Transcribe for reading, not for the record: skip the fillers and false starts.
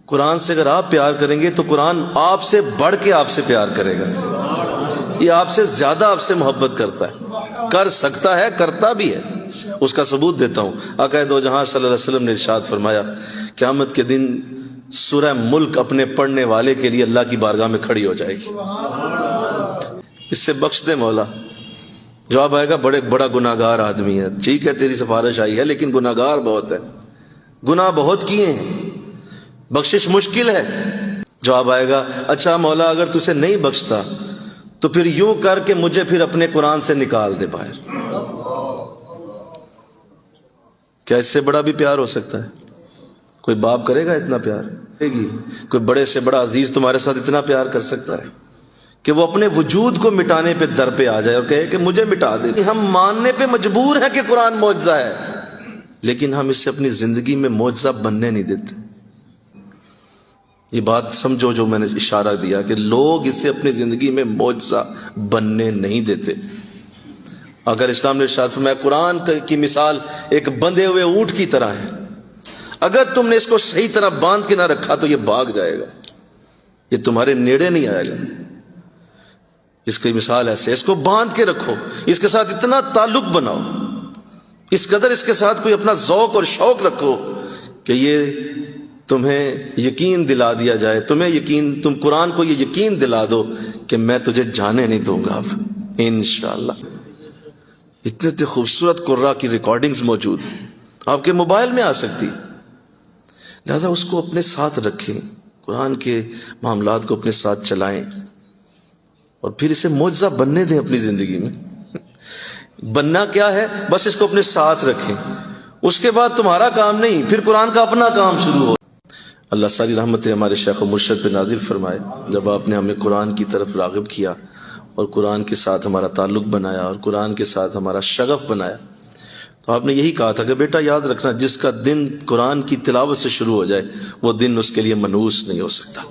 قرآن سے اگر آپ پیار کریں گے تو قرآن آپ سے بڑھ کے آپ سے پیار کرے گا. یہ آپ سے زیادہ آپ سے محبت کرتا ہے, کر سکتا ہے, کرتا بھی ہے. اس کا ثبوت دیتا ہوں. آقا دو جہاں صلی اللہ علیہ وسلم نے ارشاد فرمایا قیامت کے دن سورہ ملک اپنے پڑھنے والے کے لیے اللہ کی بارگاہ میں کھڑی ہو جائے گی. اس سے بخش دے مولا. جواب آئے گا بڑا گناہگار آدمی ہے. ٹھیک ہے تیری سفارش آئی ہے لیکن گناہگار بہت ہے, گناہ بہت کیے ہیں, بخشش مشکل ہے. جواب آئے گا اچھا مولا اگر تجھے نہیں بخشتا تو پھر یوں کر کے مجھے پھر اپنے قرآن سے نکال دے باہر. کیا اس سے بڑا بھی پیار ہو سکتا ہے؟ کوئی باپ کرے گا اتنا پیار؟ کرے گی؟ کوئی بڑے سے بڑا عزیز تمہارے ساتھ اتنا پیار کر سکتا ہے کہ وہ اپنے وجود کو مٹانے پہ در پہ آ جائے اور کہے کہ مجھے مٹا دے؟ ہم ماننے پہ مجبور ہیں کہ قرآن معجزہ ہے, لیکن ہم اس سے اپنی زندگی میں معجزہ بننے نہیں دیتے. یہ بات سمجھو جو میں نے اشارہ دیا کہ لوگ اسے اپنی زندگی میں معجزہ بننے نہیں دیتے. اگر اسلام نے ارشاد فرمایا قرآن کی مثال ایک بندھے ہوئے اونٹ کی طرح ہے, اگر تم نے اس کو صحیح طرح باندھ کے نہ رکھا تو یہ بھاگ جائے گا, یہ تمہارے نیڑے نہیں آئے گا. اس کی مثال ایسے, اس کو باندھ کے رکھو, اس کے ساتھ اتنا تعلق بناؤ, اس قدر اس کے ساتھ کوئی اپنا ذوق اور شوق رکھو کہ یہ تمہیں یقین دلا دیا جائے, تم قرآن کو یہ یقین دلا دو کہ میں تجھے جانے نہیں دوں گا اب انشاءاللہ. اتنے خوبصورت قرآن کی ریکارڈنگز موجود ہیں, آپ کے موبائل میں آ سکتی. لہذا اس کو اپنے ساتھ رکھیں, قرآن کے معاملات کو اپنے ساتھ چلائیں اور پھر اسے معجزہ بننے دیں اپنی زندگی میں. بننا کیا ہے؟ بس اس کو اپنے ساتھ رکھیں, اس کے بعد تمہارا کام نہیں, پھر قرآن کا اپنا کام شروع ہو. اللہ ساری رحمتیں ہمارے شیخ و مرشد پہ نازل فرمائے. جب آپ نے ہمیں قرآن کی طرف راغب کیا اور قرآن کے ساتھ ہمارا تعلق بنایا اور قرآن کے ساتھ ہمارا شغف بنایا, تو آپ نے یہی کہا تھا کہ بیٹا یاد رکھنا جس کا دن قرآن کی تلاوت سے شروع ہو جائے وہ دن اس کے لیے منحوس نہیں ہو سکتا.